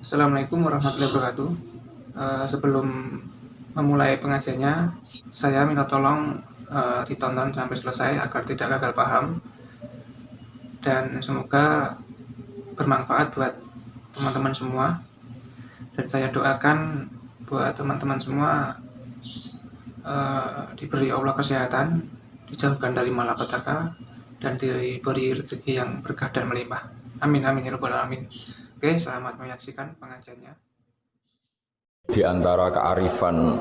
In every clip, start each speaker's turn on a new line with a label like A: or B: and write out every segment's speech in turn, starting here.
A: Assalamualaikum warahmatullahi wabarakatuh. Sebelum memulai pengajiannya, saya minta tolong ditonton sampai selesai agar tidak gagal paham dan semoga bermanfaat buat teman-teman semua. Dan saya doakan buat teman-teman semua diberi Allah kesehatan, dijauhkan dari malapetaka, dan diberi rezeki yang berkah dan melimpah. Amin amin ya rabbal alamin. Oke, selamat menyaksikan pengajiannya.
B: Di antara kearifan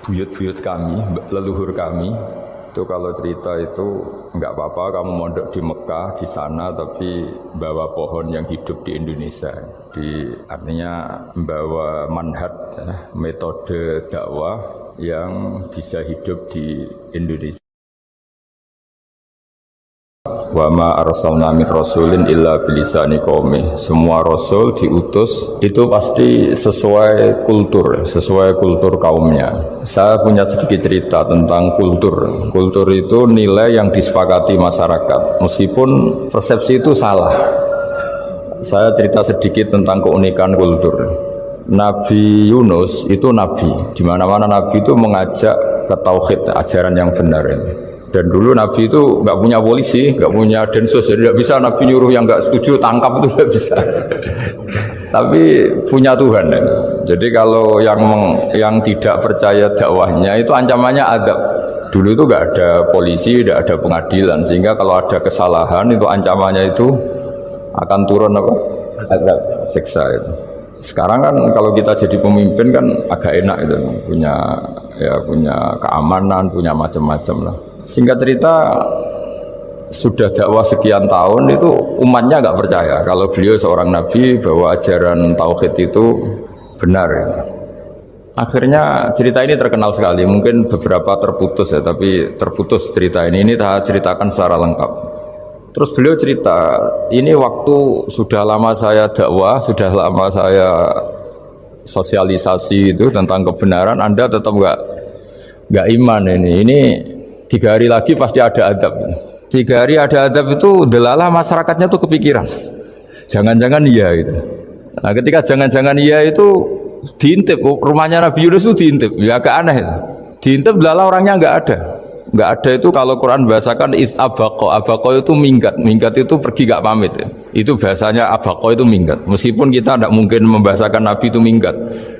B: buyut-buyut kami, leluhur kami, itu kalau cerita itu enggak apa-apa kamu mondok di Mekah di sana tapi bawa pohon yang hidup di Indonesia. Artinya membawa manhaj metode dakwah yang bisa hidup di Indonesia. Wa ma arsalna min rasulin illa bilisani qaumi. Semua rasul diutus itu pasti sesuai kultur kaumnya. Saya punya sedikit cerita tentang kultur. Kultur itu nilai yang disepakati masyarakat meskipun persepsi itu salah. Saya cerita sedikit tentang keunikan kultur. Nabi Yunus itu nabi. Di mana-mana nabi itu mengajak ke tauhid, ajaran yang benar ini. Dan dulu Nabi itu nggak punya polisi, nggak punya densus, jadi nggak bisa Nabi nyuruh yang nggak setuju tangkap itu nggak bisa. Tapi punya Tuhan. Jadi kalau yang tidak percaya dakwahnya itu ancamannya adab. Dulu itu nggak ada polisi, nggak ada pengadilan, sehingga kalau ada kesalahan itu ancamannya itu akan turun apa? Adab, siksa itu. Sekarang kan kalau kita jadi pemimpin kan agak enak itu, punya keamanan, punya macam-macam lah. Singkat cerita sudah dakwah sekian tahun itu umatnya nggak percaya kalau beliau seorang nabi bahwa ajaran tauhid itu benar. Akhirnya cerita ini terkenal sekali, mungkin beberapa terputus ya, tapi terputus cerita ini saya ceritakan secara lengkap. Terus beliau cerita, ini waktu sudah lama saya dakwah, sudah lama saya sosialisasi itu tentang kebenaran, Anda tetap nggak iman ini 3 hari lagi pasti ada adab. 3 hari ada adab itu delalah masyarakatnya tuh kepikiran. Jangan-jangan iya gitu. Nah ketika jangan-jangan iya itu diintip, rumahnya Nabi Yunus itu diintip. Ya agak aneh itu. Diintip delalah orangnya nggak ada itu kalau Quran bahasakan abaqo itu minggat itu pergi nggak pamit ya. Itu bahasanya abaqo itu minggat. Meskipun kita tidak mungkin membahasakan Nabi itu minggat,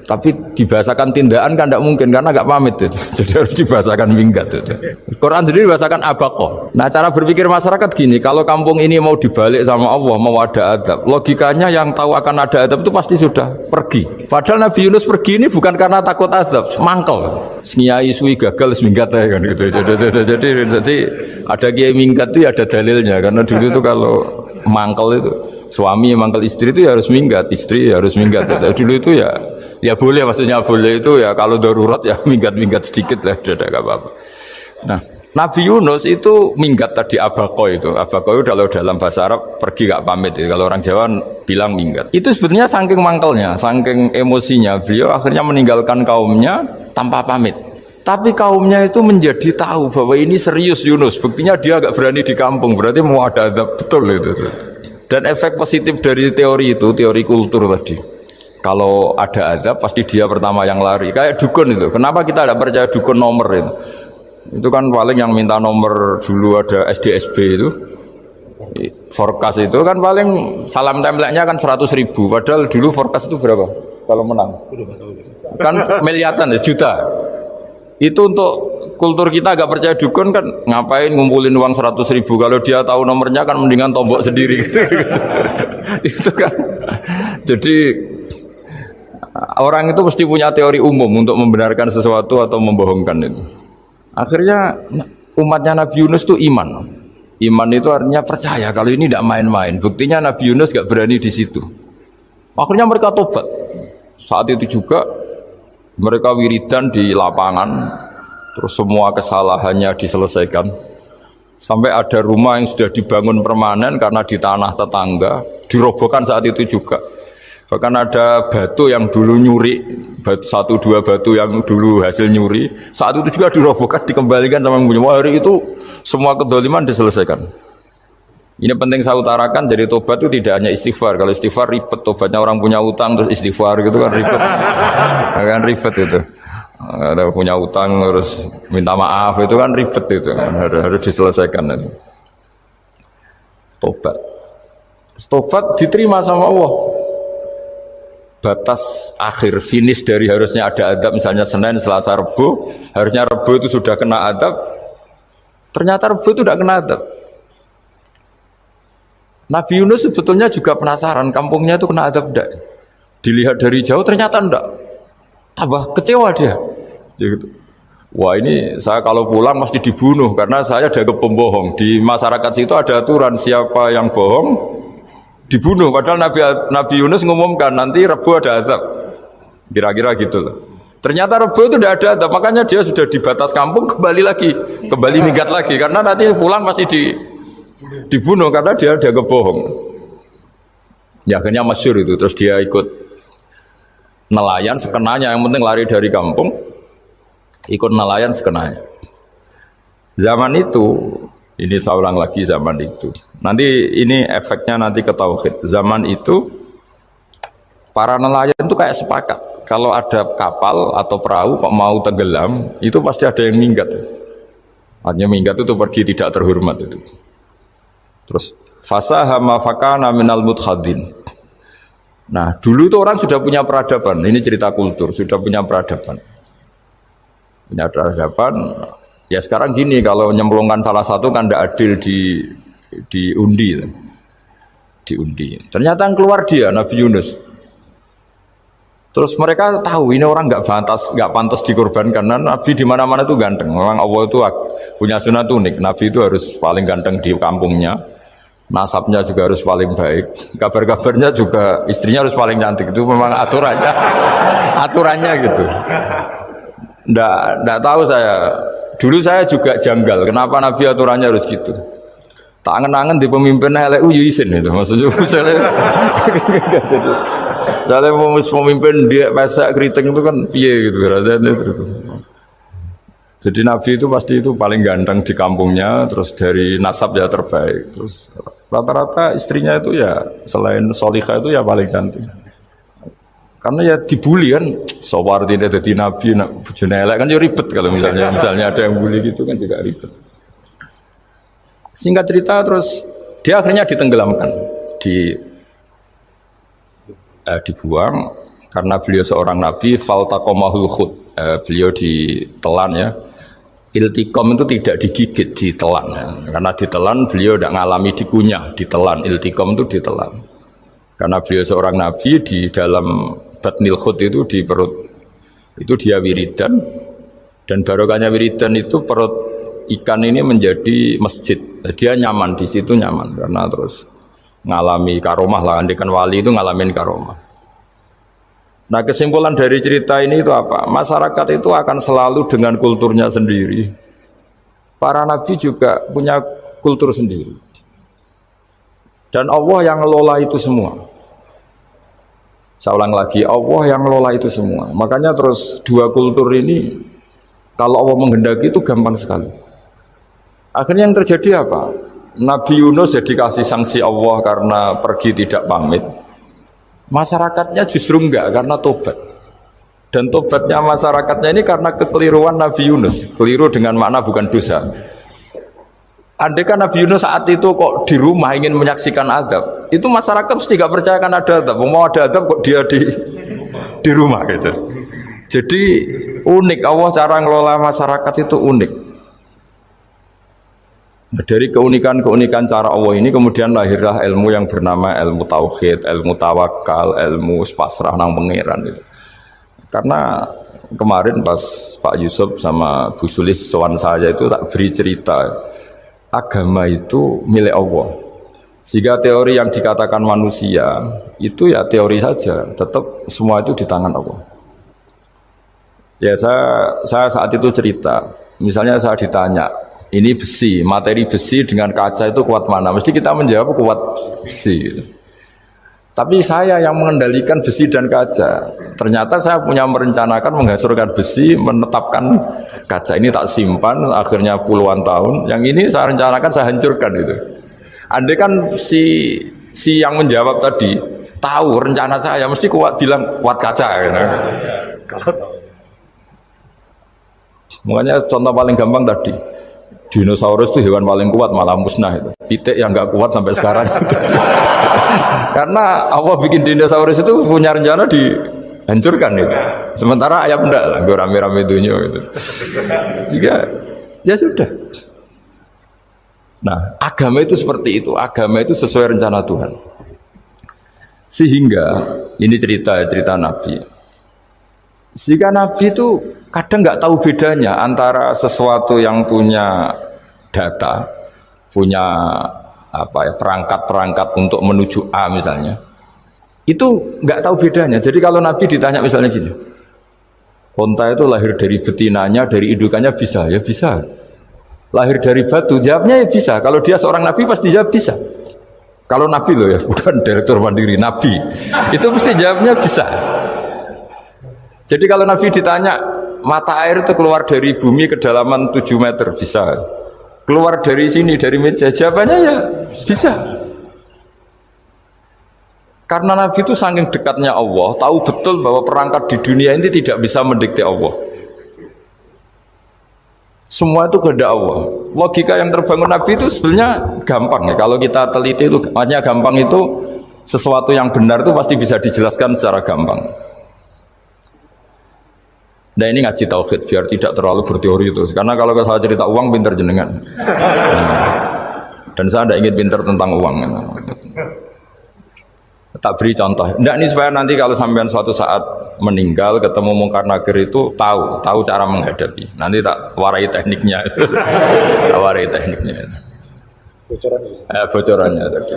B: tapi dibahasakan tindakan kan tidak mungkin karena nggak pamit itu. Jadi harus dibahasakan minggat itu. Quran sendiri dibahasakan abaqo. Nah cara berpikir masyarakat gini, kalau kampung ini mau dibalik sama Allah, mau ada adab, logikanya yang tahu akan ada adab itu pasti sudah pergi. Padahal Nabi Yunus pergi ini bukan karena takut adab, mangkel. Kiai suwi gagal minggat ya kan gitu. Jadi ada kiai minggat itu ya ada dalilnya karena dulu itu kalau mangkel itu suami mangkel istri itu ya harus minggat, istri ya harus minggat. Dulu itu ya boleh, maksudnya boleh itu ya kalau darurat ya minggat sedikit lah, tidak apa-apa. Nah Nabi Yunus itu minggat tadi abaqo itu kalau dalam bahasa Arab pergi gak pamit ya. Kalau orang Jawa bilang minggat. Itu sebetulnya saking mangkelnya, saking emosinya beliau akhirnya meninggalkan kaumnya tanpa pamit. Tapi kaumnya itu menjadi tahu bahwa ini serius Yunus. Buktinya dia agak berani di kampung, berarti mau ada adab betul itu. Dan efek positif dari teori itu, teori kultur tadi. Kalau ada adab pasti dia pertama yang lari. Kayak dukun itu. Kenapa kita tidak percaya dukun nomor itu? Itu kan paling yang minta nomor dulu ada SDSB itu. Forecast itu kan paling salam template-nya kan 100.000. Padahal dulu forecast itu berapa? Kalau menang. Kan miliaran ya, juta. Itu untuk kultur kita agak percaya dukun kan ngapain ngumpulin uang 100.000 kalau dia tahu nomornya kan mendingan tombok sendiri gitu. Itu kan. Jadi orang itu mesti punya teori umum untuk membenarkan sesuatu atau membohongkan itu. Akhirnya umatnya Nabi Yunus itu iman. Iman itu artinya percaya kalau ini tidak main-main. Buktinya Nabi Yunus gak berani di situ. Akhirnya mereka tobat. Saat itu juga mereka wiridan di lapangan, terus semua kesalahannya diselesaikan. Sampai ada rumah yang sudah dibangun permanen karena di tanah tetangga, dirobohkan saat itu juga. Bahkan ada batu yang dulu nyuri, 1-2 batu yang dulu hasil nyuri, saat itu juga dirobohkan, dikembalikan sama yang punya. Hari itu semua kedoliman diselesaikan. Ini penting saya utarakan, jadi tobat itu tidak hanya istighfar. Kalau istighfar ribet, tobatnya orang punya utang terus istighfar gitu kan ribet. Kan ribet itu. Ada punya utang terus minta maaf itu kan ribet itu kan harus diselesaikan itu. Tobat diterima sama Allah. Batas akhir finish dari harusnya ada adab misalnya Senin, Selasa, Rebo, harusnya Rebo itu sudah kena adab. Ternyata Rebo itu tidak kena adab. Nabi Yunus sebetulnya juga penasaran kampungnya itu kena adab tidak. Dilihat dari jauh ternyata tidak. Tambah kecewa dia. Gitu. Wah ini saya kalau pulang mesti dibunuh karena saya dianggap pembohong. Di masyarakat situ ada aturan siapa yang bohong dibunuh. Padahal Nabi Yunus ngumumkan nanti Rebo ada azab. Kira-kira gitu loh. Ternyata Rebo itu tidak ada azab. Makanya dia sudah di batas kampung kembali lagi. Kembali minggat lagi. Karena nanti pulang pasti dibunuh karena dia dianggap bohong. Ya akhirnya masyhur itu. Terus dia ikut nelayan sekenanya. Yang penting lari dari kampung. Ikut nelayan sekenanya. Zaman itu, ini saya ulang lagi zaman itu. Nanti ini efeknya nanti ke tauhid. Zaman itu para nelayan itu kayak sepakat. Kalau ada kapal atau perahu kok mau tenggelam, itu pasti ada yang minggat. Artinya minggat itu pergi tidak terhormat itu. Terus fasahama fakana minal mudkhadin. Nah, dulu itu orang sudah punya peradaban. Ini cerita kultur, sudah punya peradaban. Punya peradaban. Ya sekarang gini, kalau nyemplungkan salah satu kan tidak adil diundi. Ternyata yang keluar dia Nabi Yunus. Terus mereka tahu ini orang nggak pantas dikorbankan karena Nabi di mana-mana itu ganteng. Memang Allah itu punya sunat unik. Nabi itu harus paling ganteng di kampungnya. Nasabnya juga harus paling baik. Kabar-kabarnya juga istrinya harus paling cantik. Itu memang aturannya gitu. Nggak tahu saya. Dulu saya juga janggal. Kenapa Nabi aturannya harus gitu? Tak angen-angen di pemimpin elek isin itu. Maksudnya misalnya pemimpin dia pesek keriting itu kan piye gitu rasanya itu. Jadi Nabi itu pasti itu paling ganteng di kampungnya, terus dari nasab ya terbaik. Terus rata-rata istrinya itu ya selain solihah itu ya paling cantik. Karena ya dibully kan, sawar tidak jadi nabi, bujune elek kan ya ribet kalau misalnya ada yang bully gitu kan juga ribet. Singkat cerita terus dia akhirnya ditenggelamkan, dibuang karena beliau seorang nabi, faltaqamahul khut, beliau ditelan ya. Iltiqam itu tidak digigit, ditelan ya. Karena ditelan beliau tidak ngalami dikunyah, ditelan. Iltiqam itu ditelan. Karena beliau seorang nabi di dalam batnil khut itu di perut itu dia wiridan dan barokahnya wiridan itu perut ikan ini menjadi masjid. Dia nyaman di situ nyaman karena terus ngalami karomah lah. Andikan wali itu ngalamin karomah. Nah kesimpulan dari cerita ini itu apa? Masyarakat itu akan selalu dengan kulturnya sendiri. Para nabi juga punya kultur sendiri. Dan Allah yang ngelola itu semua. Saya ulang lagi, Allah yang ngelola itu semua. Makanya terus dua kultur ini, kalau Allah menghendaki itu gampang sekali. Akhirnya yang terjadi apa? Nabi Yunus jadi kasih sanksi Allah karena pergi tidak pamit. Masyarakatnya justru enggak karena tobat. Dan tobatnya masyarakatnya ini karena kekeliruan Nabi Yunus. Keliru dengan makna bukan dosa. Andai kan Nabi Yunus saat itu kok di rumah ingin menyaksikan azab, itu masyarakat mesti tidak percaya kan ada azab. Mau ada azab kok dia di rumah gitu. Jadi unik, Allah cara ngelola masyarakat itu unik. Nah, dari keunikan cara Allah ini kemudian lahirlah ilmu yang bernama ilmu tauhid, ilmu tawakal, ilmu pasrah nang pangeran gitu. Karena kemarin pas Pak Yusuf sama Bu Sulis sowan saya itu tak beri cerita. Agama itu milik Allah. Sehingga teori yang dikatakan manusia itu ya teori saja, tetap semua itu di tangan Allah. Ya saya saat itu cerita, misalnya saya ditanya, ini besi, materi besi dengan kaca itu kuat mana? Mesti kita menjawab kuat besi. Gitu. Tapi saya yang mengendalikan besi dan kaca. Ternyata saya punya merencanakan menghasilkan besi, menetapkan kaca ini tak simpan, akhirnya puluhan tahun. Yang ini saya rencanakan saya hancurkan itu. Andai kan si yang menjawab tadi tahu rencana saya, mesti kuat bilang kuat kaca. Gitu. Makanya contoh paling gampang tadi, dinosaurus itu hewan paling kuat malah musnah itu. Pitik yang nggak kuat sampai sekarang. Karena Allah bikin dinosaurus itu punya rencana dihancurkan itu. Sementara ayam enggak lah, gue rame-rame dunia gitu. Sehingga ya sudah. Nah, agama itu seperti itu. Agama itu sesuai rencana Tuhan. Sehingga ini cerita Nabi. Sehingga Nabi itu kadang nggak tahu bedanya antara sesuatu yang punya data, punya perangkat-perangkat untuk menuju A misalnya, itu nggak tahu bedanya. Jadi kalau Nabi ditanya misalnya gini, onta itu lahir dari betinanya, dari indukannya bisa, ya bisa. Lahir dari batu, jawabnya ya bisa. Kalau dia seorang Nabi pasti jawab bisa. Kalau Nabi loh ya, bukan direktur mandiri, Nabi, itu pasti jawabnya bisa. Jadi kalau Nabi ditanya, mata air itu keluar dari bumi kedalaman 7 meter, bisa. Keluar dari sini, dari meja, jawabannya ya bisa. Karena Nabi itu saking dekatnya Allah, tahu betul bahwa perangkat di dunia ini tidak bisa mendikte Allah. Semua itu kehendak Allah. Logika yang terbangun Nabi itu sebenarnya gampang ya. Kalau kita teliti itu hanya gampang itu, sesuatu yang benar itu pasti bisa dijelaskan secara gampang. Nah ini ngaji tauhid biar tidak terlalu berteori itu. Karena kalau saya cerita uang pinter jenengan. Dan saya tidak ingin pinter tentang uang. Tak beri contoh. Tidak ini supaya nanti kalau sampean suatu saat meninggal ketemu mungkar nakir itu tahu cara menghadapi. Nanti tak warai tekniknya. Tak warai tekniknya. Bocorannya tadi.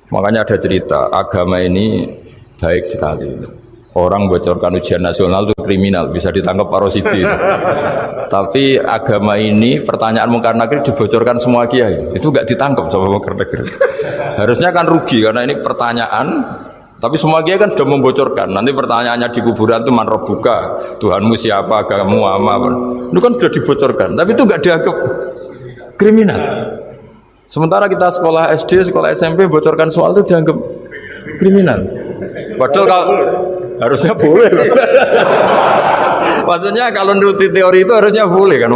B: Makanya ada cerita agama ini baik sekali. Orang bocorkan ujian nasional itu kriminal, bisa ditangkap parosidi. Tapi agama ini pertanyaan mungkar nakir dibocorkan semua kiai, itu nggak ditangkap sama mungkar nakir. Harusnya kan rugi karena ini pertanyaan, tapi semua kiai kan sudah membocorkan. Nanti pertanyaannya di kuburan itu man rabbuka, Tuhanmu siapa, agamamu apa? Itu kan sudah dibocorkan, tapi itu nggak dianggap kriminal. Sementara kita sekolah SD, sekolah SMP bocorkan soal itu dianggap kriminal. Padahal kalau harusnya boleh. Maksudnya kalau nuruti teori itu harusnya boleh kan.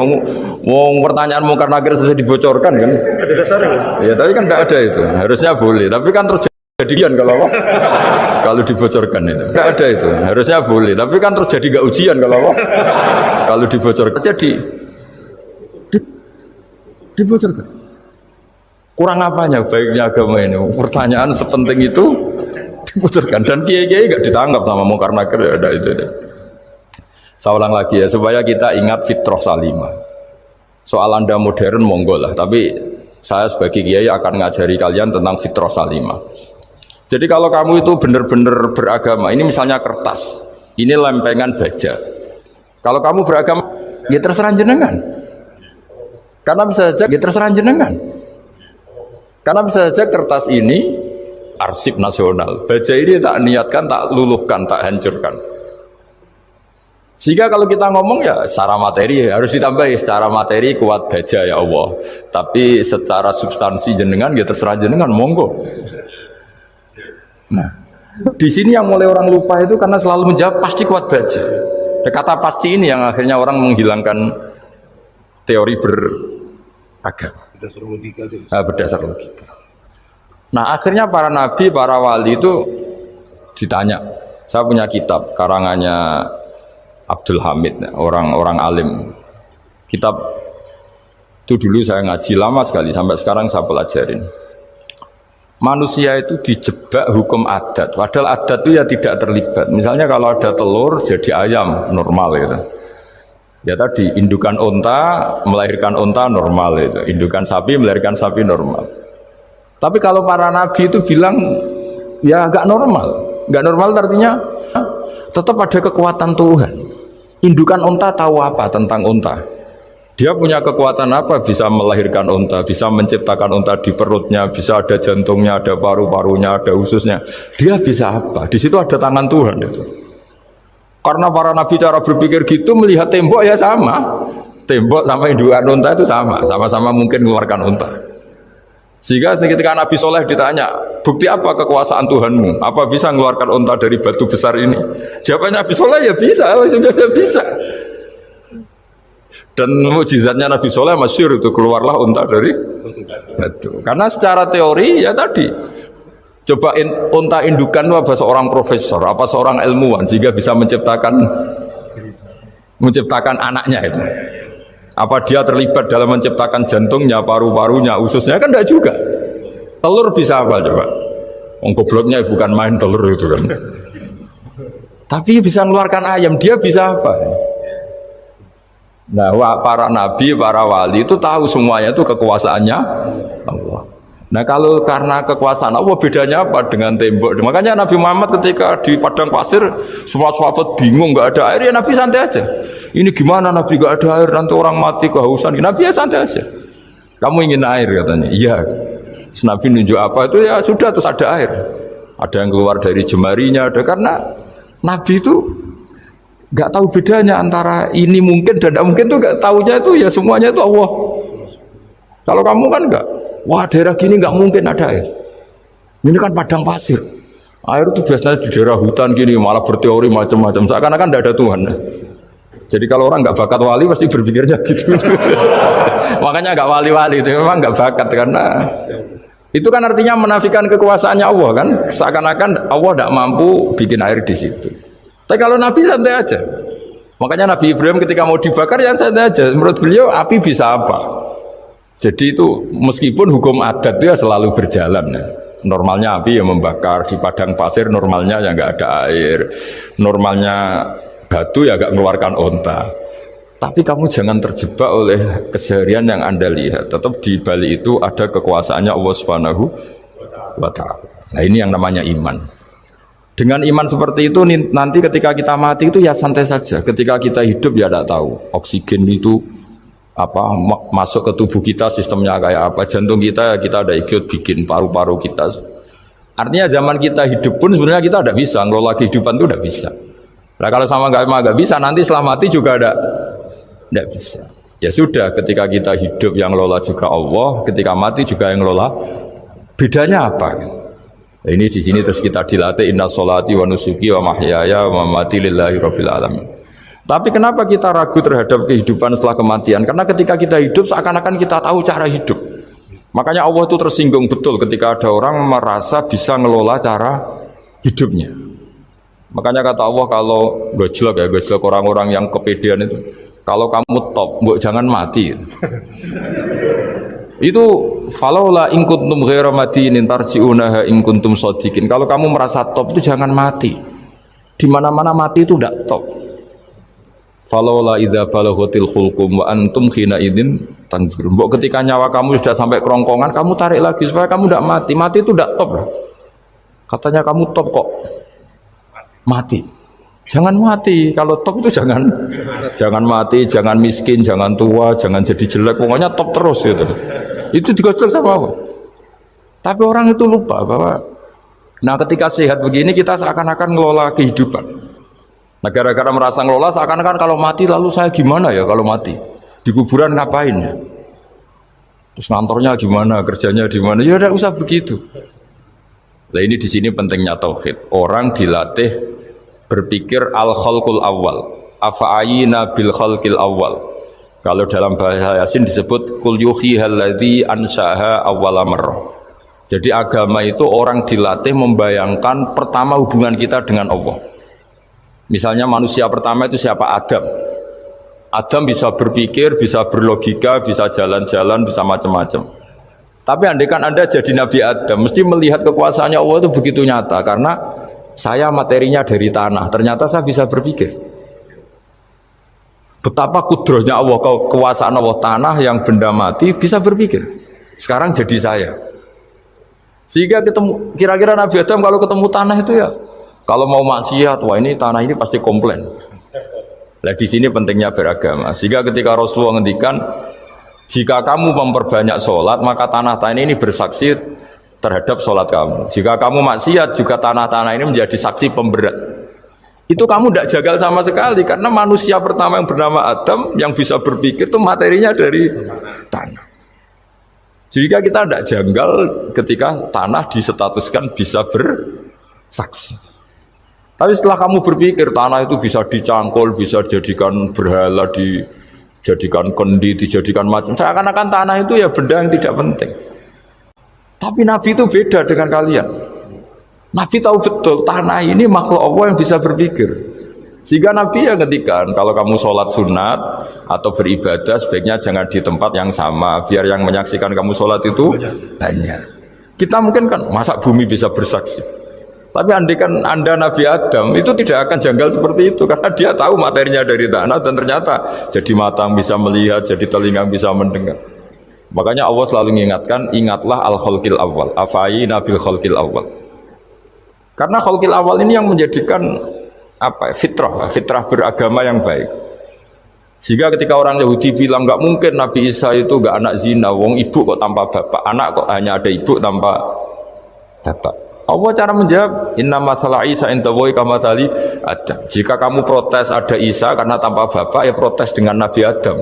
B: Wong pertanyaan mungkar nakir selesai dibocorkan kan. Ada dasarnya. Ya tapi kan tidak ada itu. Harusnya boleh. Tapi kan terjadi kan kalau dibocorkan itu. Tidak ada itu. Harusnya boleh. Tapi kan terjadi nggak ujian kalau dibocorkan. Jadi dibocorkan. Kurang apanya baiknya agama ini? Pertanyaan sepenting itu dibocorkan dan kiai-kiai nggak ditangkap sama mungkar nakir, ya ada itu. Saya ulang lagi ya supaya kita ingat fitrah salimah. Soal Anda modern monggo lah, tapi saya sebagai kiai akan ngajari kalian tentang fitrah salimah. Jadi kalau kamu itu benar-benar beragama, ini misalnya kertas, ini lempengan baja. Kalau kamu beragama, ya terserah jenengan. Karena bisa saja ya terserah jenengan. Karena bisa saja kertas ini arsip nasional. Baja ini tak niatkan, tak luluhkan, tak hancurkan. Sehingga kalau kita ngomong ya secara materi harus ditambahi, secara materi kuat baja ya Allah. Tapi secara substansi jenengan ya terserah jenengan, monggo. Nah, di sini yang mulai orang lupa itu karena selalu menjawab pasti kuat baja. Kata pasti ini yang akhirnya orang menghilangkan teori beragama. Berdasar logika. Nah akhirnya para nabi, para wali itu ditanya. Saya punya kitab karangannya Abdul Hamid, orang alim. Kitab itu dulu saya ngaji lama sekali, sampai sekarang saya pelajarin. Manusia itu dijebak hukum adat, padahal adat itu ya tidak terlibat. Misalnya kalau ada telur jadi ayam normal gitu. Ya tadi indukan unta melahirkan unta normal itu, indukan sapi melahirkan sapi normal. Tapi kalau para nabi itu bilang ya nggak normal artinya tetap ada kekuatan Tuhan. Indukan unta tahu apa tentang unta? Dia punya kekuatan apa? Bisa melahirkan unta, bisa menciptakan unta di perutnya, bisa ada jantungnya, ada paru-parunya, ada ususnya. Dia bisa apa? Di situ ada tangan Tuhan itu. Karena para nabi cara berpikir gitu, melihat tembok ya sama. Tembok sama indukan unta itu sama-sama mungkin mengeluarkan unta. Sehingga ketika Nabi Soleh ditanya, bukti apa kekuasaan Tuhanmu? Apa bisa mengeluarkan unta dari batu besar ini? Jawabannya Nabi Soleh, ya bisa, ya bisa. Dan mukjizatnya Nabi Soleh masyhur itu, keluarlah unta dari batu. Karena secara teori ya tadi, coba unta indukan itu apa seorang profesor, apa seorang ilmuwan sehingga bisa menciptakan anaknya itu. Apa dia terlibat dalam menciptakan jantungnya, paru-parunya, ususnya, kan enggak juga. Telur bisa apa coba? Gobloknya bukan main telur itu kan. Tapi bisa mengeluarkan ayam, dia bisa apa? Nah, para nabi, para wali itu tahu semuanya itu kekuasaannya Allah. Nah, kalau karena kekuasaan Allah, bedanya apa dengan tembok? Makanya Nabi Muhammad ketika di padang pasir, semua sahabat bingung, nggak ada air, ya Nabi santai aja. Ini gimana Nabi nggak ada air, nanti orang mati kehausan. Nabi ya santai aja. Kamu ingin air katanya? Iya. Nabi nunjuk apa itu ya sudah, terus ada air. Ada yang keluar dari jemarinya, ada, karena Nabi itu nggak tahu bedanya antara ini mungkin dan tidak mungkin, tuh nggak tahunya itu ya semuanya itu Allah. Kalau kamu kan nggak, wah daerah gini nggak mungkin ada air. Ini kan padang pasir. Air itu biasanya di daerah hutan gini malah berteori macam-macam. Seakan-akan tidak ada Tuhan. Jadi kalau orang nggak bakat wali pasti berpikirnya gitu. Makanya nggak wali-wali itu memang nggak bakat, karena itu kan artinya menafikan kekuasaannya Allah kan. Seakan-akan Allah tidak mampu bikin air di situ. Tapi kalau Nabi santai aja. Makanya Nabi Ibrahim ketika mau dibakar ya santai aja. Menurut beliau api bisa apa? Jadi itu meskipun hukum adat itu ya selalu berjalan ya. Normalnya api yang membakar, di padang pasir normalnya ya nggak ada air, normalnya batu ya nggak mengeluarkan onta. Tapi kamu jangan terjebak oleh keseharian yang Anda lihat. Tetap di balik itu ada kekuasaannya Allah Subhanahu wa Ta'ala. Nah, ini yang namanya iman. Dengan iman seperti itu nanti ketika kita mati itu ya santai saja. Ketika kita hidup ya tidak tahu oksigen itu apa masuk ke tubuh kita, sistemnya kayak apa, jantung kita ya kita ada ikut bikin, paru-paru kita. Artinya zaman kita hidup pun sebenarnya kita tidak bisa ngelola kehidupan, itu tidak bisa. Nah kalau sama nggak bisa, nanti setelah mati juga tidak bisa. Ya sudah, ketika kita hidup yang ngelola juga Allah, ketika mati juga yang ngelola. Bedanya apa? Nah, ini di sini terus kita dilatih, inna sholati wa nusuki wa mahyaya wa mamati lillahi rabbil alamin. Tapi kenapa kita ragu terhadap kehidupan setelah kematian? Karena ketika kita hidup seakan-akan kita tahu cara hidup. Makanya Allah itu tersinggung betul ketika ada orang merasa bisa ngelola cara hidupnya. Makanya kata Allah, kalau gojlok orang-orang yang kepedean itu, kalau kamu top, mbok jangan mati. Itu falaula in kuntum ghaira madinin tarji'unaha in kuntum shadiqin. Kalau kamu merasa top itu jangan mati. Di mana-mana mati itu tidak top. Falaula idza balaghatil khulqum wa antum khina idzin tanzurun. Mbok ketika nyawa kamu sudah sampai kerongkongan, kamu tarik lagi supaya kamu tidak mati. Mati itu tidak top. Katanya kamu top kok mati. Jangan mati. Kalau top itu jangan mati, jangan miskin, jangan tua, jangan jadi jelek. Pokoknya top terus gitu. Itu digosok sama Allah. Tapi orang itu lupa bahwa nah ketika sehat begini kita seakan-akan ngelola kehidupan. Nah gara-gara merasa ngelola seakan-akan kalau mati lalu saya gimana ya kalau mati? Di kuburan ngapain ya? Terus ngantornya gimana, kerjanya di mana? Ya udah usah begitu. Nah ini di sini pentingnya tauhid. Orang dilatih berpikir al-khalqul awal. Afa'ayina bil khalqil awal. Kalau dalam bahasa Yasin disebut kul yuhihal ladzi anshaha awwala marrah. Jadi agama itu orang dilatih membayangkan pertama hubungan kita dengan Allah. Misalnya manusia pertama itu siapa? Adam. Adam bisa berpikir, bisa berlogika, bisa jalan-jalan, bisa macam-macam. Tapi andaikan Anda jadi Nabi Adam, mesti melihat kekuasaannya Allah itu begitu nyata. Karena saya materinya dari tanah, ternyata saya bisa berpikir. Betapa kudrohnya Allah, kekuasaan Allah, tanah yang benda mati bisa berpikir. Sekarang jadi saya. Sehingga ketemu, kira-kira Nabi Adam kalau ketemu tanah itu ya, kalau mau maksiat, wah ini tanah ini pasti komplain. Nah di sini pentingnya beragama. Sehingga ketika Rasulullah ngendikan, jika kamu memperbanyak sholat, maka tanah-tanah ini bersaksi terhadap sholat kamu. Jika kamu maksiat, juga tanah-tanah ini menjadi saksi pemberat. Itu kamu tidak jagal sama sekali, karena manusia pertama yang bernama Adam yang bisa berpikir itu materinya dari tanah. Jika kita tidak janggal ketika tanah distatuskan bisa bersaksi. Tapi setelah kamu berpikir tanah itu bisa dicangkul, bisa dijadikan berhala, dijadikan kendi, dijadikan macam, seakan-akan tanah itu ya benda yang tidak penting. Tapi Nabi itu beda dengan kalian. Nabi tahu betul tanah ini makhluk Allah yang bisa berpikir. Sehingga Nabi yang ngetikan, kalau kamu sholat sunat atau beribadah sebaiknya jangan di tempat yang sama, biar yang menyaksikan kamu sholat itu banyak. Kita mungkin kan masa bumi bisa bersaksi, tapi andaikan Anda Nabi Adam itu tidak akan janggal seperti itu, karena dia tahu materinya dari tanah dan ternyata jadi mata yang bisa melihat, jadi telinga yang bisa mendengar. Makanya Allah selalu mengingatkan, ingatlah al-khalqil awal, afayina bil khalqil awal. Karena khalqil awal ini yang menjadikan fitrah beragama yang baik. Sehingga ketika orang Yahudi bilang nggak mungkin Nabi Isa itu nggak anak zina, wong ibu kok tanpa bapak, anak kok hanya ada ibu tanpa bapak. Allah cara menjawab, inna masalah Isa intawoy kamatali Adam. Jika kamu protes ada Isa karena tanpa bapak, ya protes dengan Nabi Adam,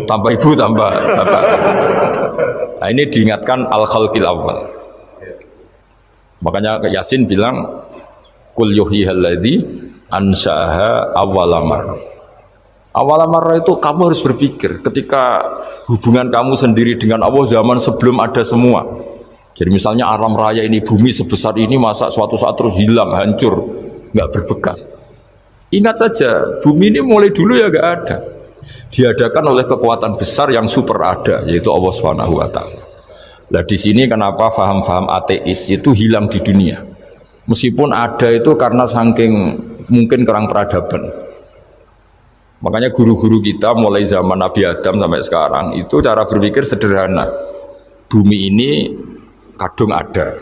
B: tanpa ibu tanpa bapak. Nah ini diingatkan al-khalqil awal. Makanya Yasin bilang, kul yuhyihalladzi ansyaha awalamar. Awalamar itu kamu harus berpikir ketika hubungan kamu sendiri dengan Allah zaman sebelum ada semua. Jadi misalnya alam raya ini, bumi sebesar ini, masa suatu saat terus hilang, hancur, nggak berbekas. Ingat saja, bumi ini mulai dulu ya nggak ada. Diadakan oleh kekuatan besar yang super ada, yaitu Allah Subhanahu wa Ta'ala. Nah di sini kenapa faham-faham ateis itu hilang di dunia. Meskipun ada itu karena saking mungkin kurang peradaban. Makanya guru-guru kita mulai zaman Nabi Adam sampai sekarang itu cara berpikir sederhana. Bumi ini kadung ada.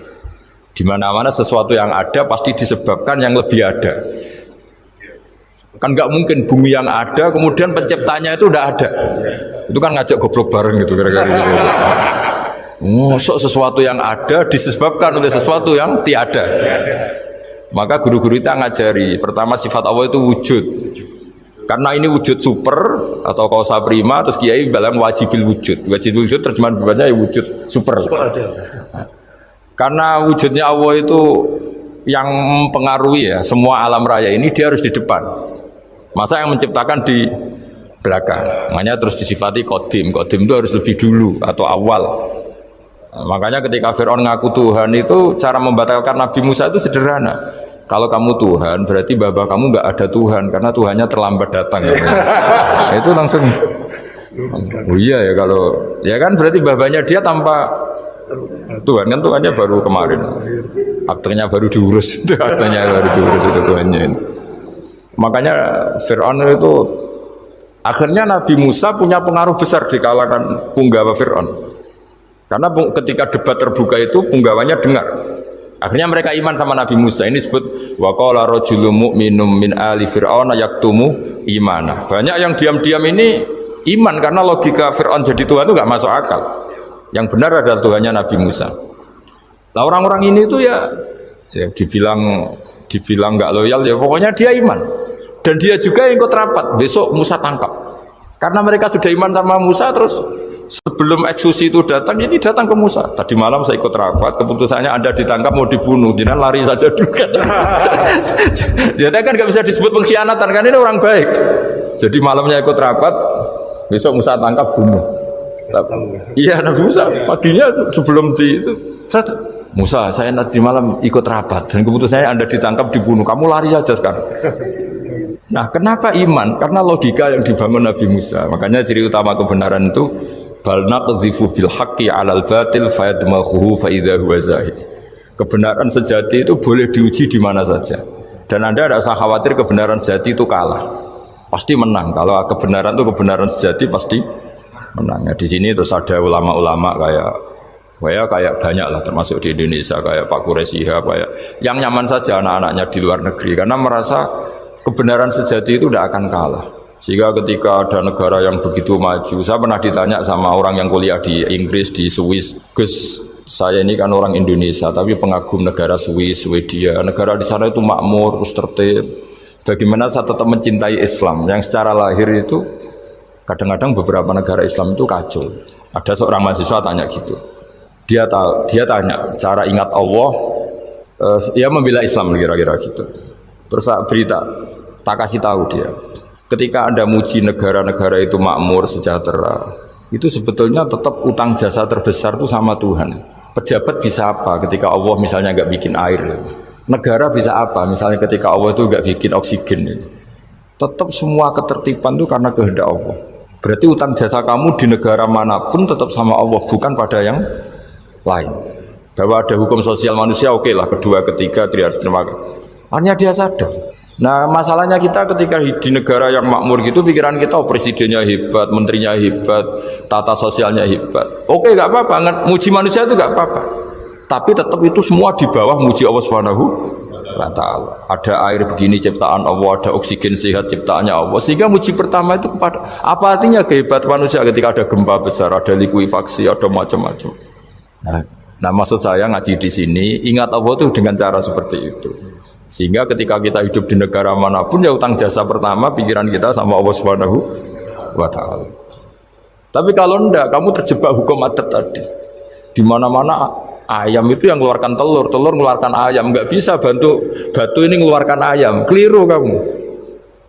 B: Di mana-mana sesuatu yang ada pasti disebabkan yang lebih ada. Kan nggak mungkin bumi yang ada kemudian penciptanya itu udah ada. Itu kan ngajak goblok bareng gitu kira-kira gitu. Sesuatu yang ada disebabkan oleh sesuatu yang tiada. Maka guru-guru kita ngajari, pertama sifat Allah itu wujud. Karena ini wujud super atau kausa prima, terus kiai bilang wajibil wujud. Wajibil wujud terjemahan bebasnya ya wujud super. Karena wujudnya Allah itu yang mempengaruhi ya semua alam raya ini, dia harus di depan. Masa yang menciptakan di belakang. Makanya terus disifati qadim. Qadim itu harus lebih dulu atau awal. Makanya ketika Fir'aun ngaku Tuhan itu cara membatalkan Nabi Musa itu sederhana. Kalau kamu Tuhan berarti bapak kamu nggak ada Tuhan karena Tuhannya terlambat datang. Itu langsung. Oh iya ya kalau ya kan berarti babanya dia tanpa Tuhan kan Tuhannya baru kemarin. Aktenya baru diurus. Aktenya baru diurus itu Tuhannya. Makanya Fir'aun itu akhirnya Nabi Musa punya pengaruh besar di kalangan punggawa Fir'aun. Karena ketika debat terbuka itu punggawannya dengar. Akhirnya mereka iman sama Nabi Musa. Ini disebut wa qala rajulun mu'minun min ali fir'auna yaktumu imana. Banyak yang diam-diam ini iman karena logika Fir'aun jadi Tuhan itu enggak masuk akal. Yang benar adalah Tuhannya Nabi Musa. Nah orang-orang ini itu ya dibilang enggak loyal ya pokoknya dia iman. Dan dia juga yang ikut rapat. Besok Musa tangkap. Karena mereka sudah iman sama Musa terus sebelum eksekusi itu datang, ini datang ke Musa. Tadi malam saya ikut rapat, keputusannya Anda ditangkap mau dibunuh, dia lari saja dulu kan. Jadi kan nggak bisa disebut pengkhianatan, kan ini orang baik. Jadi malamnya ikut rapat, besok Musa tangkap bunuh. Iya Nabi Musa paginya sebelum di itu, Musa saya nanti malam ikut rapat dan keputusannya Anda ditangkap dibunuh, kamu lari saja sekarang. Nah kenapa iman? Karena logika yang dibangun Nabi Musa. Makanya ciri utama kebenaran itu bal naqdhifu bil haqqi 'alal batil fayadmaghuhu fa idza huwa zahid. Kebenaran sejati itu boleh diuji di mana saja. Dan Anda tidak usah khawatir kebenaran sejati itu kalah. Pasti menang. Kalau kebenaran itu kebenaran sejati pasti menang. Ya, di sini terus ada ulama-ulama kayak banyak lah termasuk di Indonesia kayak Pak Quraisy kayak yang nyaman saja anak-anaknya di luar negeri karena merasa kebenaran sejati itu tidak akan kalah. Sehingga ketika ada negara yang begitu maju, saya pernah ditanya sama orang yang kuliah di Inggris, di Swiss, Gus, saya ini kan orang Indonesia, tapi pengagum negara Swiss, Swedia, negara di sana itu makmur, terus tertib. Bagaimana saya tetap mencintai Islam, yang secara lahir itu, kadang-kadang beberapa negara Islam itu kacau. Ada seorang mahasiswa tanya gitu. Dia tanya cara ingat Allah, dia membela Islam kira-kira gitu. Terus tak kasih tahu dia. Ketika Anda muji negara-negara itu makmur, sejahtera, itu sebetulnya tetap utang jasa terbesar itu sama Tuhan. Pejabat bisa apa ketika Allah misalnya nggak bikin air? Negara bisa apa misalnya ketika Allah itu nggak bikin oksigen? Tetap semua ketertiban itu karena kehendak Allah. Berarti utang jasa kamu di negara manapun tetap sama Allah, bukan pada yang lain. Bahwa ada hukum sosial manusia, oke lah, kedua, ketiga, dia harus terima kasih. Hanya dia sadar. Nah masalahnya kita ketika di negara yang makmur gitu, pikiran kita oh, presidennya hebat, menterinya hebat, tata sosialnya hebat. Oke, nggak apa-apa, muji manusia itu nggak apa-apa. Tapi tetap itu semua di bawah muji Allah Subhanahu wa Ta'ala. Ada air begini ciptaan Allah, ada oksigen sehat ciptaannya Allah. Sehingga muji pertama itu kepada apa artinya kehebatan manusia ketika ada gempa besar, ada likuifaksi, ada macam-macam. Nah maksud saya ngaji di sini ingat Allah itu dengan cara seperti itu. Sehingga ketika kita hidup di negara manapun ya utang jasa pertama pikiran kita sama Allah Subhanahu wa Ta'ala. Tapi kalau enggak, kamu terjebak hukum adat tadi. Di mana-mana ayam itu yang mengeluarkan telur, telur mengeluarkan ayam. Enggak bisa bantu batu ini mengeluarkan ayam. Keliru kamu.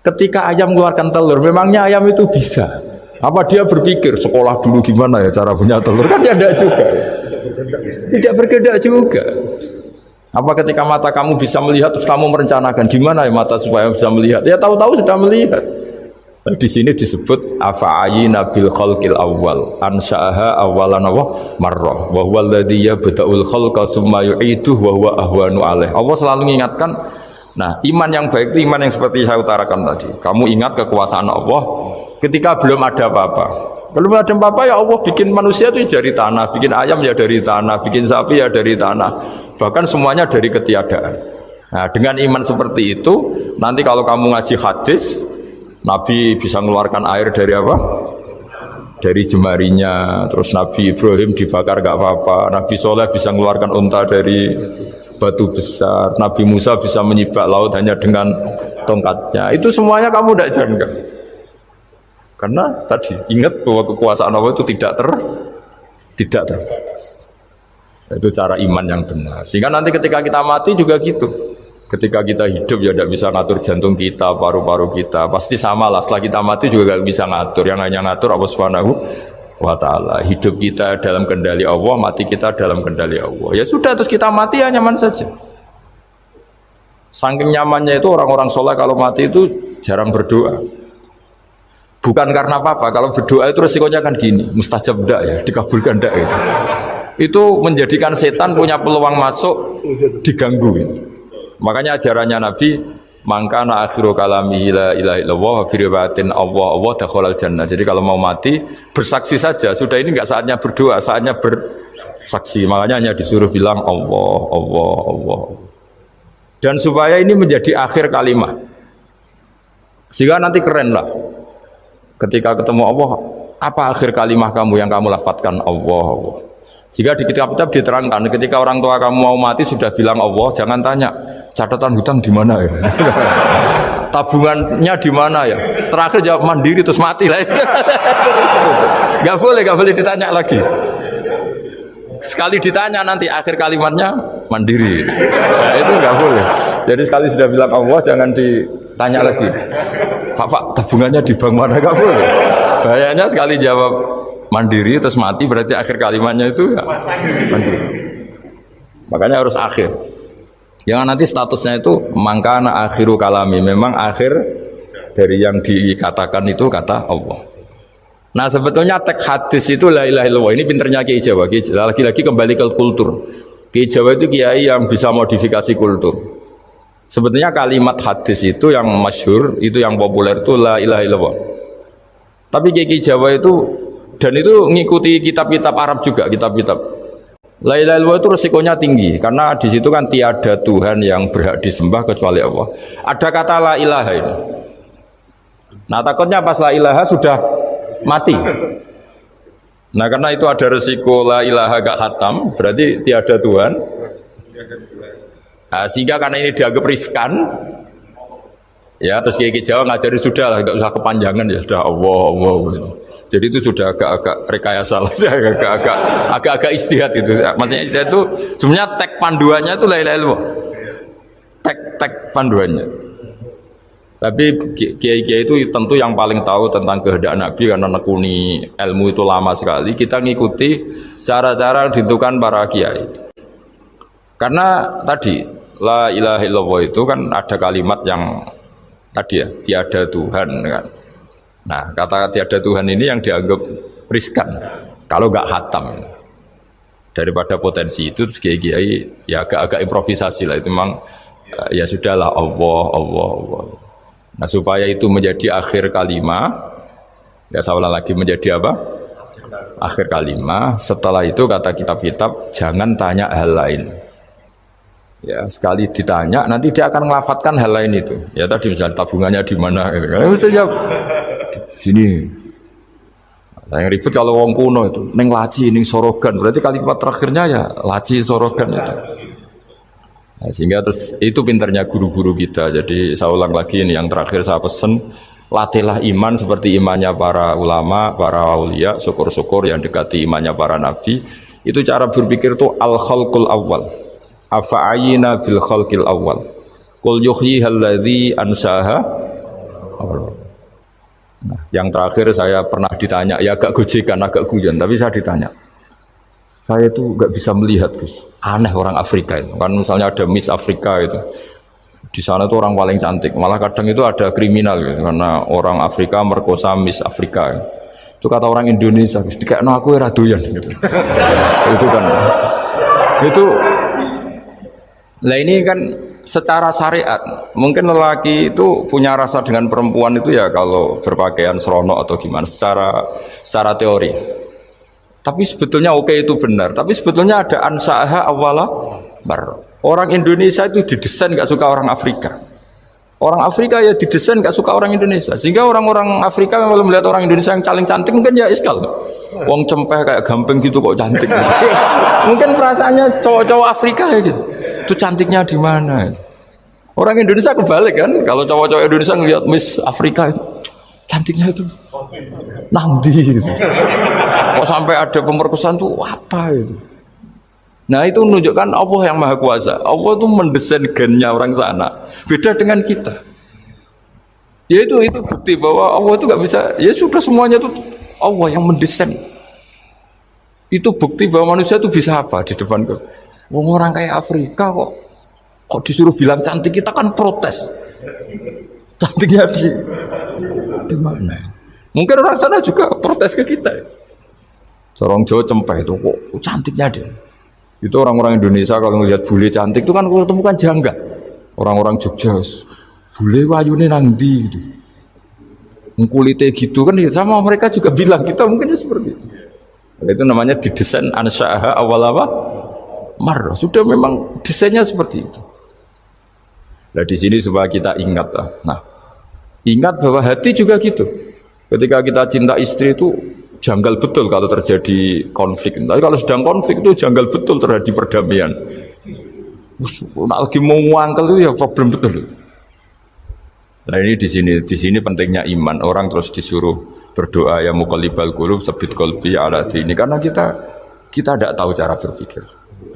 B: Ketika ayam mengeluarkan telur, memangnya ayam itu bisa? Apa dia berpikir sekolah dulu gimana ya cara punya telur? Kan ya enggak juga. Tidak bergerak juga. Apa ketika mata kamu bisa melihat terus kamu merencanakan gimana ya mata supaya bisa melihat? Ya tahu-tahu sudah melihat. Nah, di sini disebut afa'ayina bil khalqil awwal ansha'aha awalan marrah wa huwa alladhi yabda'ul khalqa tsumma yu'iduhu wa huwa ahwanu alaih. Allah selalu mengingatkan. Nah, iman yang baik itu iman yang seperti saya utarakan tadi. Kamu ingat kekuasaan Allah ketika belum ada apa-apa. Belum ada apa-apa ya Allah bikin manusia itu dari tanah, bikin ayam ya dari tanah, bikin sapi ya dari tanah. Bahkan semuanya dari ketiadaan. Nah, dengan iman seperti itu, nanti kalau kamu ngaji hadis, Nabi bisa mengeluarkan air dari apa? Dari jemarinya. Terus Nabi Ibrahim dibakar gak apa-apa. Nabi Soleh bisa mengeluarkan unta dari batu besar. Nabi Musa bisa menyibak laut hanya dengan tongkatnya. Itu semuanya kamu tidak jangka. Karena tadi ingat bahwa kekuasaan Allah itu tidak terbatas. Itu cara iman yang benar. Sehingga nanti ketika kita mati juga gitu. Ketika kita hidup ya tidak bisa ngatur jantung kita, paru-paru kita. Pasti sama lah. Setelah kita mati juga tidak bisa ngatur. Yang hanya ngatur Allah Subhanahu wa Ta'ala. Hidup kita dalam kendali Allah, mati kita dalam kendali Allah. Ya sudah, terus kita mati ya nyaman saja. Saking nyamannya itu orang-orang soleh kalau mati itu jarang berdoa. Bukan karena apa-apa. Kalau berdoa itu resikonya kan gini, mustajab enggak ya, dikabulkan enggak gitu. Itu menjadikan setan punya peluang masuk diganggu. Makanya ajarannya Nabi mangkana akhiru kalamihi la ilaha illallah wa fi riwayatin Allah dakhalal jannah. Jadi kalau mau mati bersaksi saja. Sudah ini enggak saatnya berdoa, saatnya bersaksi. Makanya hanya disuruh bilang Allah, Allah, Allah. Dan supaya ini menjadi akhir kalimat. Sehingga nanti keren lah. Ketika ketemu Allah, apa akhir kalimat kamu yang kamu lafadzkan Allah, Allah. Jika di kitab-kitab diterangkan, ketika orang tua kamu mau mati sudah bilang Allah, jangan tanya catatan hutang di mana ya, tabungannya di mana ya. Terakhir jawab mandiri terus mati lah. Gak boleh ditanya lagi. Sekali ditanya nanti akhir kalimatnya mandiri. Itu nggak boleh. Jadi sekali sudah bilang Allah jangan ditanya lagi. Pak, tabungannya di bank mana? Nggak boleh. Bahayanya sekali jawab mandiri terus mati berarti akhir kalimatnya itu ya mandiri. Makanya harus akhir. Yang nanti statusnya itu mangkana akhiru kalami, memang akhir dari yang dikatakan itu kata Allah. Nah sebetulnya teks hadis itu la ilaha illallah. Ini pinternya Kiai Jawa. Lagi-lagi kembali ke kultur. Kiai Jawa itu kiai yang bisa modifikasi kultur. Sebetulnya kalimat hadis itu yang masyhur, itu yang populer itu la ilaha illallah. Tapi Kiai Jawa itu dan itu ngikuti kitab-kitab Arab juga, kitab-kitab. La ilaha illallah itu resikonya tinggi karena di situ kan tiada Tuhan yang berhak disembah kecuali Allah. Ada kata la ilaha ini. Nah takutnya pas la ilaha sudah mati. Nah karena itu ada resiko la ilaha gak khatam, berarti tiada Tuhan. Nah, sehingga karena ini dianggap riskan, ya terus Kiai Jawa ngajari sudah lah, gak usah kepanjangan ya sudah Allah. Jadi itu sudah agak-agak rekayasa lah, agak-agak istihad itu. Maksudnya istihad itu sebenarnya tag panduannya itu la ilaha illallah. Tag panduannya. Tapi kiai-kiai itu tentu yang paling tahu tentang kehendak Nabi karena nekuni ilmu itu lama sekali. Kita ngikuti cara-cara ditentukan para kiai. Karena tadi la ilaha illallah itu kan ada kalimat yang tadi ya, tiada Tuhan kan. Nah, kata tiada Tuhan ini yang dianggap riskan kalau nggak khatam. Daripada potensi itu terus kiai-kiai ya agak-agak improvisasi lah, itu memang ya sudahlah Allah. Nah, supaya itu menjadi akhir kalimat, ya saya ulang lagi, menjadi apa? Akhir kalimat. Setelah itu kata kitab-kitab jangan tanya hal lain. Ya, sekali ditanya nanti dia akan melafatkan hal lain itu. Ya tadi misalnya tabungannya di mana gitu. Misalnya sini. Nah, yang ribut kalau wong kuno itu neng laci, neng sorogan. Berarti kalimat terakhirnya ya laci sorogan itu. Nah, sehingga terus itu pinternya guru-guru kita. Jadi saya ulang lagi ini yang terakhir saya pesen, latihlah iman seperti imannya para ulama, para aulia, syukur-syukur yang dekati imannya para nabi. Itu cara berpikir itu al-khalqul awal. Afa'ayina bil khalqil awal. Qul yuhyihal ladzi ansaha. Nah, yang terakhir saya pernah ditanya, ya agak gojekan, agak guyon, tapi saya ditanya. Saya itu nggak bisa melihat, Gus. Aneh orang Afrika itu. Kan misalnya ada Miss Afrika itu. Di sana itu orang paling cantik. Malah kadang itu ada kriminal gitu, karena orang Afrika merkosa Miss Afrika. Itu kata orang Indonesia, Gus, dikekno aku ora doyan gitu. Itu kan. Itu lah ini kan secara syariat, mungkin lelaki itu punya rasa dengan perempuan itu ya kalau berpakaian serono atau gimana secara teori. Tapi sebetulnya oke itu benar. Tapi sebetulnya ada ansa'aha awala bar. Orang Indonesia itu didesain gak suka orang Afrika. Orang Afrika ya didesain gak suka orang Indonesia. Sehingga orang-orang Afrika kalau melihat orang Indonesia yang paling cantik mungkin ya iskal. Wong cempeh kayak gampang gitu kok cantik. Mungkin perasaannya cowok-cowok Afrika ya gitu. Itu cantiknya di mana? Orang Indonesia kebalik kan? Kalau cowok-cowok Indonesia ngelihat Miss Afrika itu cantiknya itu nangdi gitu. Kok sampai ada pemerkosaan tuh apa itu? Nah itu menunjukkan Allah yang Maha Kuasa. Allah itu mendesain gennya orang sana. Beda dengan kita. Ya itu bukti bahwa Allah itu nggak bisa. Ya sudah semuanya itu Allah yang mendesain. Itu bukti bahwa manusia itu bisa apa di depan kita. Orang kayak Afrika kok disuruh bilang cantik, kita kan protes. Cantiknya di mana? Mungkin orang sana juga protes ke kita. Orang Jawa cempeh itu kok cantiknya dia. Itu orang-orang Indonesia kalau melihat bule cantik itu kan kalau temukan janggal. Orang-orang Jogja bule wayune nang ndi gitu. Kulitnya gitu kan ya, sama mereka juga bilang kita mungkin seperti itu. Itu namanya didesain ansa'aha awal apa? Marah, sudah memang desainnya seperti itu. Nah di sini supaya kita ingat lah. Nah, ingat bahwa hati juga gitu. Ketika kita cinta istri itu janggal betul kalau terjadi konflik. Tapi kalau sedang konflik itu janggal betul terjadi perdamaian. Nah, lagi mau ngangkel itu ya problem betul. Nah ini di sini pentingnya iman. Orang terus disuruh berdoa ya muqallibal qulub tsabbit qalbi ala dini, karena kita tidak tahu cara berpikir.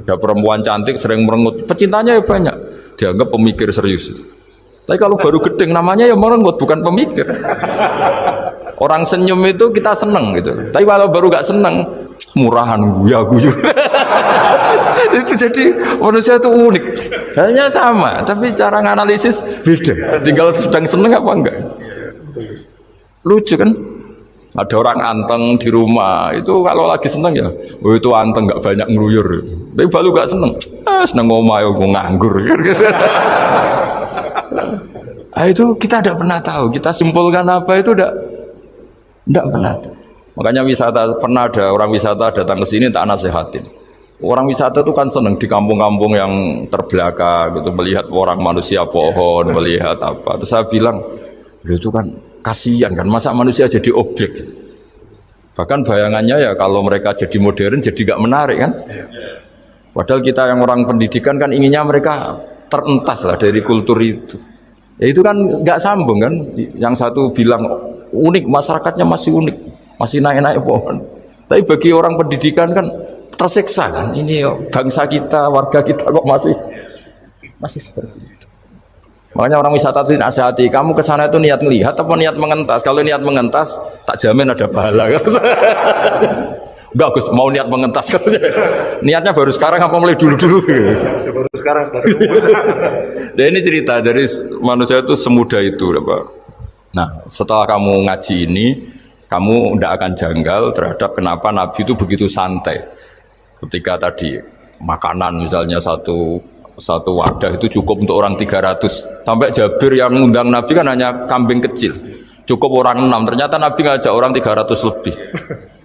B: Ada perempuan cantik sering merengut, pecintanya ya banyak, dianggap pemikir serius. Tapi kalau baru gedeng namanya ya merengut, bukan pemikir. Orang senyum itu kita seneng gitu. Tapi kalau baru gak seneng, murahan guya-guyu. Itu jadi manusia itu unik. Hanya sama, tapi cara nganalisis beda. Tinggal sedang seneng apa enggak. Lucu kan? Ada orang anteng di rumah, itu kalau lagi seneng ya, oh itu anteng gak banyak ngeluyur. Tapi baru gak seneng, seneng ngomah ya nganggur. Nah, itu kita tidak pernah tahu. Kita simpulkan apa itu tidak pernah tahu. Makanya wisata, pernah ada orang wisata datang ke sini tak nasihatin. Orang wisata itu kan seneng di kampung-kampung yang terbelakang gitu, melihat orang manusia pohon, melihat apa. Terus saya bilang, itu kan kasihan kan, masa manusia jadi objek. Bahkan bayangannya ya kalau mereka jadi modern jadi gak menarik kan. Padahal kita yang orang pendidikan kan inginnya mereka terentas lah dari kultur itu. Ya itu kan gak sambung kan. Yang satu bilang unik, masyarakatnya masih unik. masih naik-naik pohon. Tapi bagi orang pendidikan kan tersiksa kan. Ini bangsa kita, warga kita kok masih seperti itu. Makanya orang wisata itu nasihati, kamu ke sana itu niat ngelihat apa niat mengentas? Kalau niat mengentas, tak jamin ada pahala. Enggak Gus, mau niat mengentas niatnya baru sekarang apa mulai dulu-dulu?
C: Baru sekarang.
B: Dan ini cerita dari manusia itu semudah itu, Pak. Nah, setelah kamu ngaji ini, kamu tidak akan janggal terhadap kenapa Nabi itu begitu santai. Ketika tadi makanan misalnya satu wadah itu cukup untuk orang 300. Sampai Jabir yang mengundang Nabi kan hanya kambing kecil, cukup orang 6. Ternyata Nabi ngajak orang 300 lebih.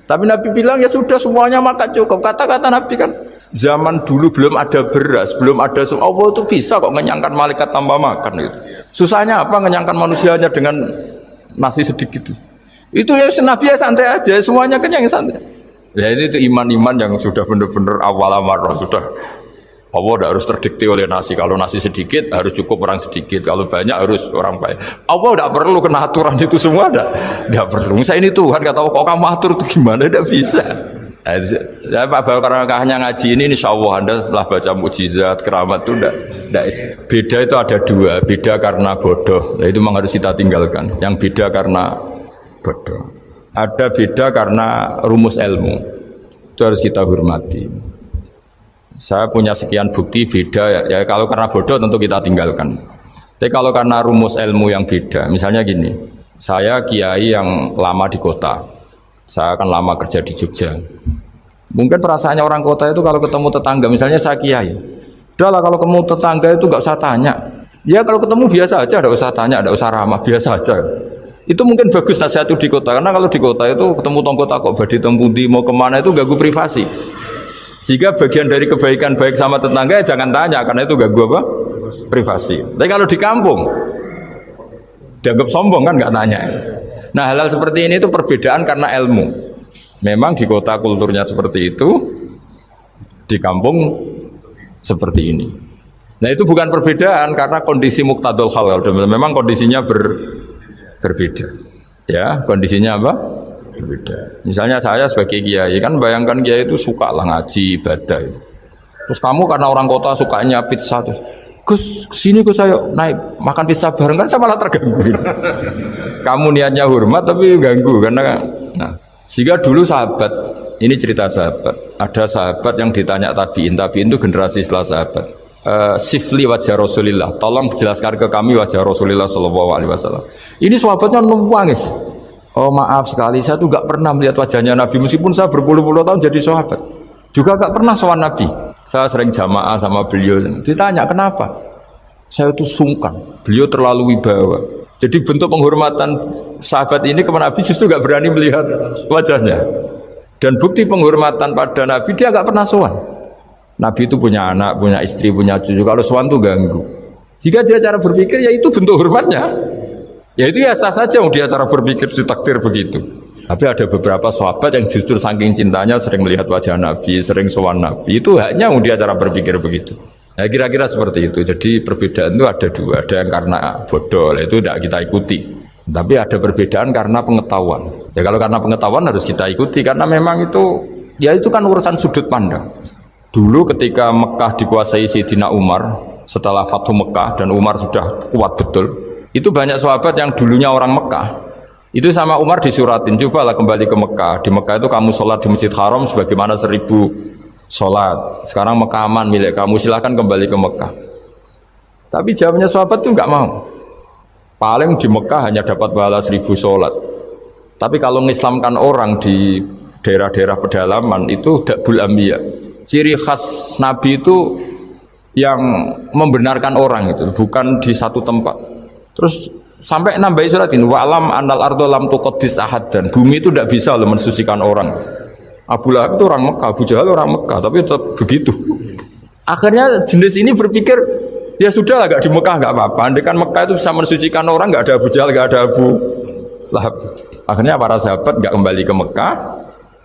B: Tapi Nabi bilang ya sudah semuanya makan cukup. Kata-kata Nabi kan zaman dulu belum ada beras, belum ada Allah itu bisa kok mengenyangkan malaikat tanpa makan gitu. Susahnya apa mengenyangkan manusianya dengan nasi sedikit itu ya Nabi ya santai aja, semuanya kenyang santai. Ya ini itu iman-iman yang sudah benar-benar awal amarah sudah. Allah tidak harus terdikte oleh nasi. Kalau nasi sedikit harus cukup orang sedikit. Kalau banyak harus orang banyak. Allah tidak perlu kena aturan itu semua. Tidak perlu. Saya ini Tuhan kata kok kamu atur itu gimana? Tidak bisa. Saya Pak Bawa karena hanya ngaji ini insya Allah Anda setelah baca mukjizat keramat itu tidak. Beda itu ada dua. Beda karena bodoh. Nah, itu memang harus kita tinggalkan. Yang beda karena bodoh. Ada beda karena rumus ilmu. Itu harus kita hormati. Saya punya sekian bukti beda ya kalau karena bodoh tentu kita tinggalkan. Tapi kalau karena rumus ilmu yang beda, misalnya gini, saya kiai yang lama di kota, saya akan lama kerja di Jogja. Mungkin perasaannya orang kota itu kalau ketemu tetangga, misalnya saya kiai, udahlah kalau ketemu tetangga itu nggak usah tanya. Ya kalau ketemu biasa aja, nggak usah tanya, nggak usah ramah, biasa aja. Itu mungkin bagus nasihat itu di kota, karena kalau di kota itu ketemu tongkota kok badi tempundi mau kemana itu ganggu privasi. Jika bagian dari kebaikan baik sama tetangga ya jangan tanya karena itu ganggu apa? Privasi. Tapi kalau di kampung dianggap sombong kan nggak tanya. Nah hal-hal seperti ini itu perbedaan karena ilmu. Memang di kota kulturnya seperti itu, di kampung seperti ini. Nah itu bukan perbedaan karena kondisi muqtadul hal. Memang kondisinya berbeda. Ya kondisinya apa? Berbeda. Misalnya saya sebagai kiai kan bayangkan kiai itu suka lah ngaji ibadah. Terus kamu karena orang kota sukanya pizza terus Gus sini Gus ayo naik makan pizza bareng kan saya malah terganggu. Kamu niatnya hormat tapi ganggu karena nah sehingga dulu sahabat ini cerita sahabat ada sahabat yang ditanya tabiin itu generasi setelah sahabat sifli wajah Rasulillah tolong jelaskan ke kami wajah Rasulillah Shallallahu Alaihi Wasallam. Ini sahabatnya nangis. Oh maaf sekali, saya tuh gak pernah melihat wajahnya Nabi meskipun saya berpuluh-puluh tahun jadi sahabat. Juga gak pernah sowan Nabi. Saya sering jamaah sama beliau. Ditanya kenapa? Saya itu sungkan. Beliau terlalu wibawa. Jadi bentuk penghormatan sahabat ini kepada Nabi justru gak berani melihat wajahnya. Dan bukti penghormatan pada Nabi dia gak pernah sowan. Nabi itu punya anak, punya istri, punya cucu. Kalau sowan tuh ganggu. Jika dia cara berpikir ya itu bentuk hormatnya. Ya itu ya sah saja dia cara berpikir ditakdir begitu. Tapi ada beberapa sahabat yang justru saking cintanya sering melihat wajah Nabi, sering sowan Nabi. Itu haknya dia cara berpikir begitu. Nah kira-kira seperti itu. Jadi perbedaan itu ada dua. Ada yang karena bodoh, itu tidak kita ikuti. Tapi ada perbedaan karena pengetahuan. Ya kalau karena pengetahuan harus kita ikuti karena memang itu ya itu kan urusan sudut pandang. Dulu ketika Mekah dikuasai Sayyidina Umar setelah Fathu Mekah dan Umar sudah kuat betul. Itu banyak sahabat yang dulunya orang Mekah. Itu sama Umar disuratin, cobalah kembali ke Mekah. Di Mekah itu kamu sholat di Masjid Haram sebagaimana 1000 sholat. Sekarang Mekah aman milik kamu, silahkan kembali ke Mekah. Tapi jawabnya sahabat itu nggak mau. Paling di Mekah hanya dapat pahala 1000 sholat. Tapi kalau mengislamkan orang di daerah-daerah pedalaman itu dakbul ambiya. Ciri khas Nabi itu yang membenarkan orang itu, bukan di satu tempat. Terus sampai nambahi surat ini wa'lam annal ardo lam tuqaddis ahad dan bumi itu tidak bisa loh mensucikan orang. Abu Lahab itu orang Mekah, Abu Jahal orang Mekah, tapi tetap begitu. Akhirnya jenis ini berpikir ya sudah lah, gak di Mekah gak apa-apa. Andai kan Mekah itu bisa mensucikan orang, gak ada Abu Jahal, gak ada Abu Lahab. Akhirnya para sahabat gak kembali ke Mekah,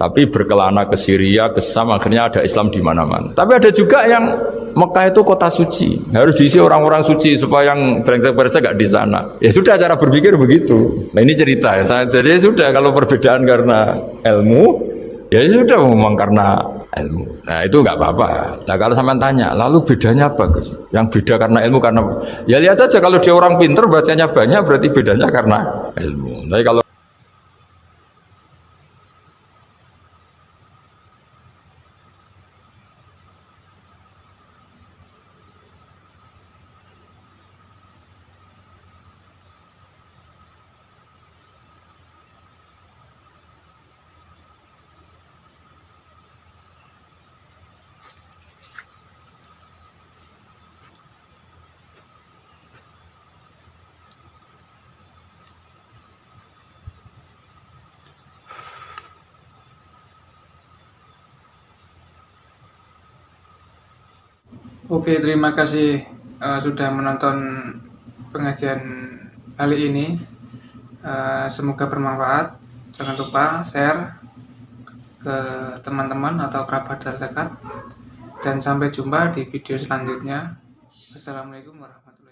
B: tapi berkelana ke Syria, ke Sam. Akhirnya ada Islam di mana-mana. Tapi ada juga yang Mekah itu kota suci, harus diisi orang-orang suci supaya yang brengsek-brengsek gak di sana. Ya sudah, cara berpikir begitu. Nah ini cerita ya. Jadi sudah, kalau perbedaan karena ilmu, ya sudah memang karena ilmu. Nah itu nggak apa-apa. Nah kalau sampean tanya, lalu bedanya apa Gus? Yang beda karena ilmu karena, ya lihat aja kalau dia orang pinter bacanya banyak, berarti bedanya karena ilmu. Tapi kalau
A: Oke, terima kasih sudah menonton pengajian kali ini. Semoga bermanfaat. Jangan lupa share ke teman-teman atau kerabat terdekat. Dan sampai jumpa di video selanjutnya. Assalamualaikum warahmatullahi wabarakatuh.